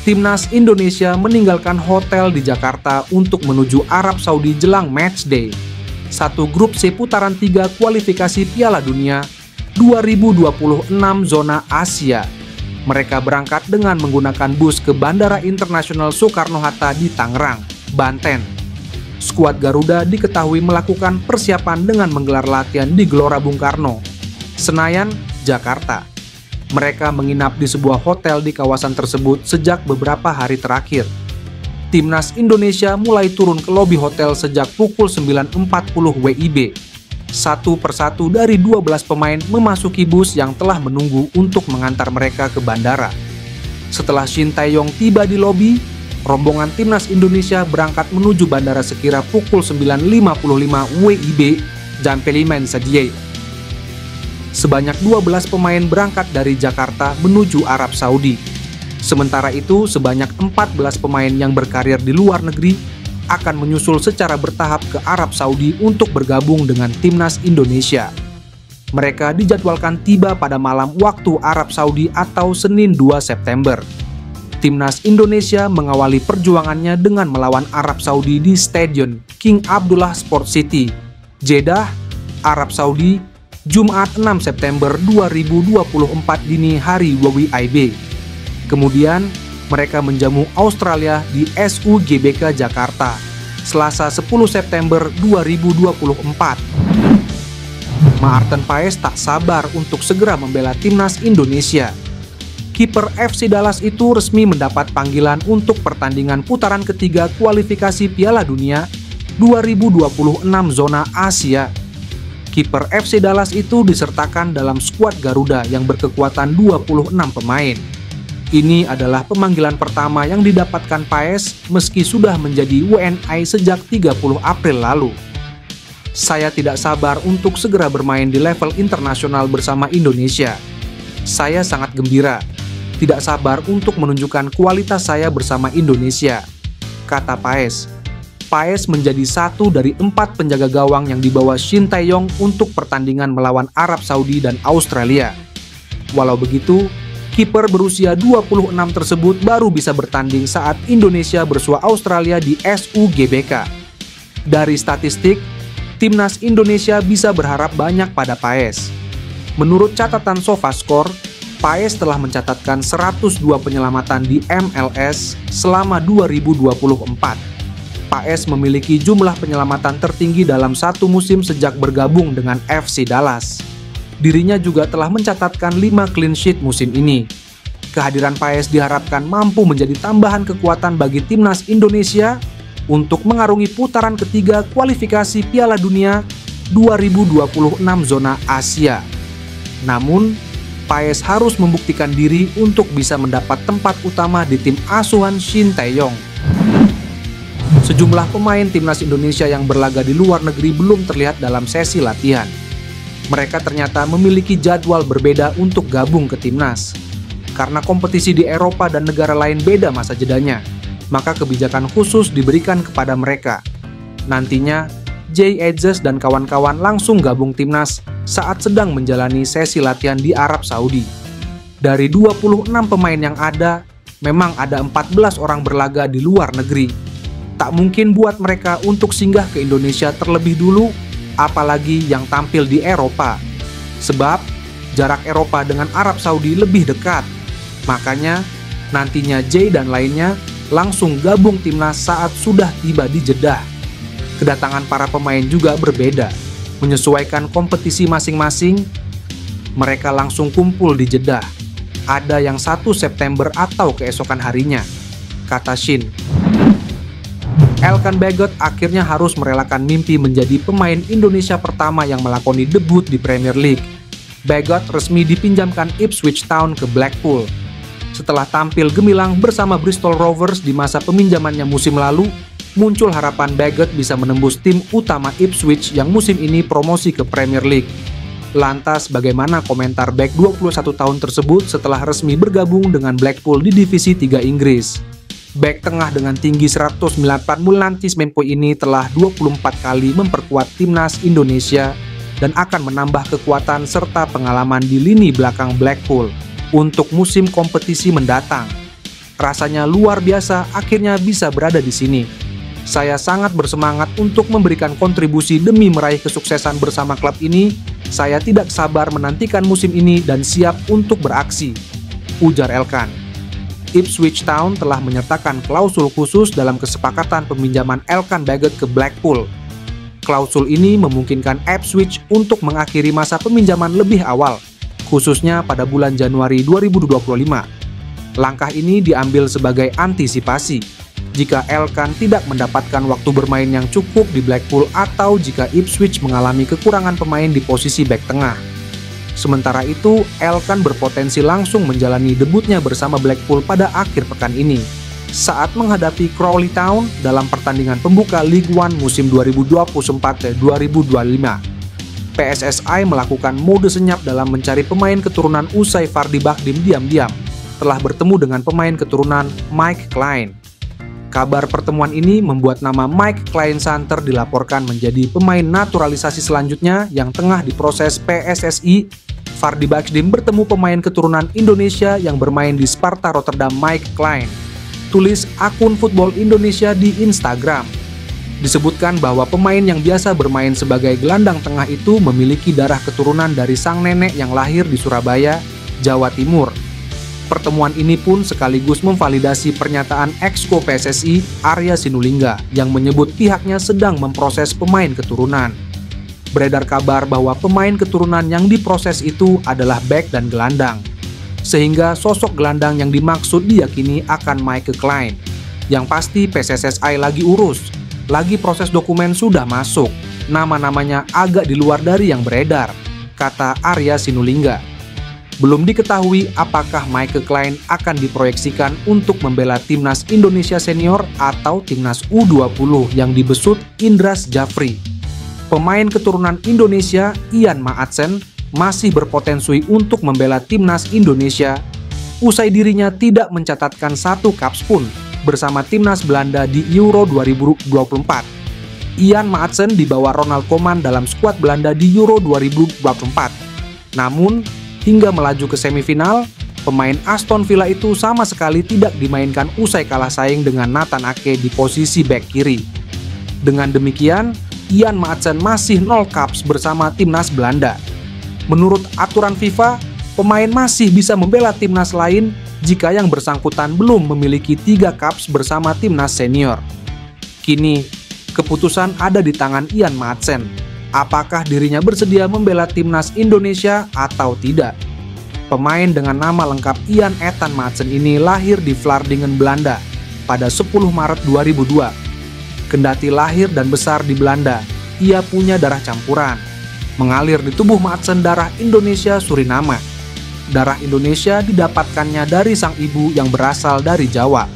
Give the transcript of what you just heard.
Timnas Indonesia meninggalkan hotel di Jakarta untuk menuju Arab Saudi jelang matchday. Satu grup C putaran 3 kualifikasi Piala Dunia 2026 zona Asia. Mereka berangkat dengan menggunakan bus ke Bandara Internasional Soekarno-Hatta di Tangerang, Banten. Skuad Garuda diketahui melakukan persiapan dengan menggelar latihan di Gelora Bung Karno, Senayan, Jakarta. Mereka menginap di sebuah hotel di kawasan tersebut sejak beberapa hari terakhir. Timnas Indonesia mulai turun ke lobi hotel sejak pukul 9.40 WIB. Satu persatu dari 12 pemain memasuki bus yang telah menunggu untuk mengantar mereka ke bandara. Setelah Shin Tae-yong tiba di lobi, rombongan Timnas Indonesia berangkat menuju bandara sekira pukul 9.55 WIB Jampeliman Sadie. Sebanyak 12 pemain berangkat dari Jakarta menuju Arab Saudi. Sementara itu, sebanyak 14 pemain yang berkarir di luar negeri akan menyusul secara bertahap ke Arab Saudi untuk bergabung dengan Timnas Indonesia. Mereka dijadwalkan tiba pada malam waktu Arab Saudi atau Senin 2 September. Timnas Indonesia mengawali perjuangannya dengan melawan Arab Saudi di Stadion King Abdullah Sport City, Jeddah, Arab Saudi, Jumat 6 September 2024 dini hari WIB. Kemudian, mereka menjamu Australia di SUGBK Jakarta, Selasa 10 September 2024. Maarten Paes tak sabar untuk segera membela Timnas Indonesia. Kiper FC Dallas itu resmi mendapat panggilan untuk pertandingan putaran ketiga kualifikasi Piala Dunia 2026 zona Asia. Kiper FC Dallas itu disertakan dalam skuad Garuda yang berkekuatan 26 pemain. Ini adalah pemanggilan pertama yang didapatkan Paes meski sudah menjadi WNI sejak 30 April lalu. Saya tidak sabar untuk segera bermain di level internasional bersama Indonesia. Saya sangat gembira, tidak sabar untuk menunjukkan kualitas saya bersama Indonesia, kata Paes. Paes menjadi satu dari 4 penjaga gawang yang dibawa Shin Tae-yong untuk pertandingan melawan Arab Saudi dan Australia. Walau begitu, kiper berusia 26 tersebut baru bisa bertanding saat Indonesia bersua Australia di SUGBK. Dari statistik, Timnas Indonesia bisa berharap banyak pada Paes. Menurut catatan SofaScore, Paes telah mencatatkan 102 penyelamatan di MLS selama 2024. Paes memiliki jumlah penyelamatan tertinggi dalam satu musim sejak bergabung dengan FC Dallas. Dirinya juga telah mencatatkan 5 clean sheet musim ini. Kehadiran Paes diharapkan mampu menjadi tambahan kekuatan bagi Timnas Indonesia untuk mengarungi putaran ketiga kualifikasi Piala Dunia 2026 zona Asia. Namun, Paes harus membuktikan diri untuk bisa mendapat tempat utama di tim asuhan Shin Tae-yong. Sejumlah pemain Timnas Indonesia yang berlaga di luar negeri belum terlihat dalam sesi latihan. Mereka ternyata memiliki jadwal berbeda untuk gabung ke Timnas. Karena kompetisi di Eropa dan negara lain beda masa jedanya, maka kebijakan khusus diberikan kepada mereka. Nantinya, Jay Edges dan kawan-kawan langsung gabung Timnas saat sedang menjalani sesi latihan di Arab Saudi. Dari 26 pemain yang ada, memang ada 14 orang berlaga di luar negeri. Tak mungkin buat mereka untuk singgah ke Indonesia terlebih dulu, apalagi yang tampil di Eropa. Sebab, jarak Eropa dengan Arab Saudi lebih dekat. Makanya, nantinya Jay dan lainnya langsung gabung Timnas saat sudah tiba di Jeddah. Kedatangan para pemain juga berbeda. Menyesuaikan kompetisi masing-masing, mereka langsung kumpul di Jeddah. Ada yang 1 September atau keesokan harinya, kata Shin. Elkan Bagot akhirnya harus merelakan mimpi menjadi pemain Indonesia pertama yang melakoni debut di Premier League. Bagot resmi dipinjamkan Ipswich Town ke Blackpool. Setelah tampil gemilang bersama Bristol Rovers di masa peminjamannya musim lalu, muncul harapan Bagot bisa menembus tim utama Ipswich yang musim ini promosi ke Premier League. Lantas bagaimana komentar bek 21 tahun tersebut setelah resmi bergabung dengan Blackpool di Divisi 3 Inggris? Bek tengah dengan tinggi 194 Mulnantis Mempo ini telah 24 kali memperkuat Timnas Indonesia dan akan menambah kekuatan serta pengalaman di lini belakang Blackpool untuk musim kompetisi mendatang. Rasanya luar biasa akhirnya bisa berada di sini. Saya sangat bersemangat untuk memberikan kontribusi demi meraih kesuksesan bersama klub ini. Saya tidak sabar menantikan musim ini dan siap untuk beraksi, ujar Elkan. Ipswich Town telah menyertakan klausul khusus dalam kesepakatan peminjaman Elkan Baggett ke Blackpool. Klausul ini memungkinkan Ipswich untuk mengakhiri masa peminjaman lebih awal, khususnya pada bulan Januari 2025. Langkah ini diambil sebagai antisipasi jika Elkan tidak mendapatkan waktu bermain yang cukup di Blackpool atau jika Ipswich mengalami kekurangan pemain di posisi bek tengah. Sementara itu, Elkan berpotensi langsung menjalani debutnya bersama Blackpool pada akhir pekan ini saat menghadapi Crawley Town dalam pertandingan pembuka League One musim 2024-2025. PSSI melakukan mode senyap dalam mencari pemain keturunan usai Vardy Bakhdim diam-diam telah bertemu dengan pemain keturunan Mike Clyne. Kabar pertemuan ini membuat nama Mike Clyne-Santer dilaporkan menjadi pemain naturalisasi selanjutnya yang tengah diproses PSSI. Vardy Bakhdim bertemu pemain keturunan Indonesia yang bermain di Sparta Rotterdam, Mike Clyne, tulis akun Football Indonesia di Instagram. Disebutkan bahwa pemain yang biasa bermain sebagai gelandang tengah itu memiliki darah keturunan dari sang nenek yang lahir di Surabaya, Jawa Timur. Pertemuan ini pun sekaligus memvalidasi pernyataan Exco PSSI Arya Sinulinga yang menyebut pihaknya sedang memproses pemain keturunan. Beredar kabar bahwa pemain keturunan yang diproses itu adalah bek dan gelandang, sehingga sosok gelandang yang dimaksud diyakini akan Mike Clyne. Yang pasti PSSI lagi urus, lagi proses dokumen sudah masuk, nama-namanya agak di luar dari yang beredar, kata Arya Sinulinga. Belum diketahui apakah Mike Clyne akan diproyeksikan untuk membela timnas Indonesia senior atau timnas U20 yang dibesut Indras Jafri. Pemain keturunan Indonesia Ian Maatsen masih berpotensi untuk membela timnas Indonesia usai dirinya tidak mencatatkan satu caps pun bersama timnas Belanda di Euro 2024. Ian Maatsen dibawa Ronald Koeman dalam skuad Belanda di Euro 2024. Namun, hingga melaju ke semifinal, pemain Aston Villa itu sama sekali tidak dimainkan usai kalah saing dengan Nathan Ake di posisi bek kiri. Dengan demikian, Ian Maatsen masih 0 caps bersama timnas Belanda. Menurut aturan FIFA, pemain masih bisa membela timnas lain jika yang bersangkutan belum memiliki 3 caps bersama timnas senior. Kini, keputusan ada di tangan Ian Maatsen. Apakah dirinya bersedia membela timnas Indonesia atau tidak? Pemain dengan nama lengkap Ian Ethan Maatsen ini lahir di Vlaardingen, Belanda pada 10 Maret 2002. Kendati lahir dan besar di Belanda, ia punya darah campuran. Mengalir di tubuh Maatsen darah Indonesia Suriname. Darah Indonesia didapatkannya dari sang ibu yang berasal dari Jawa.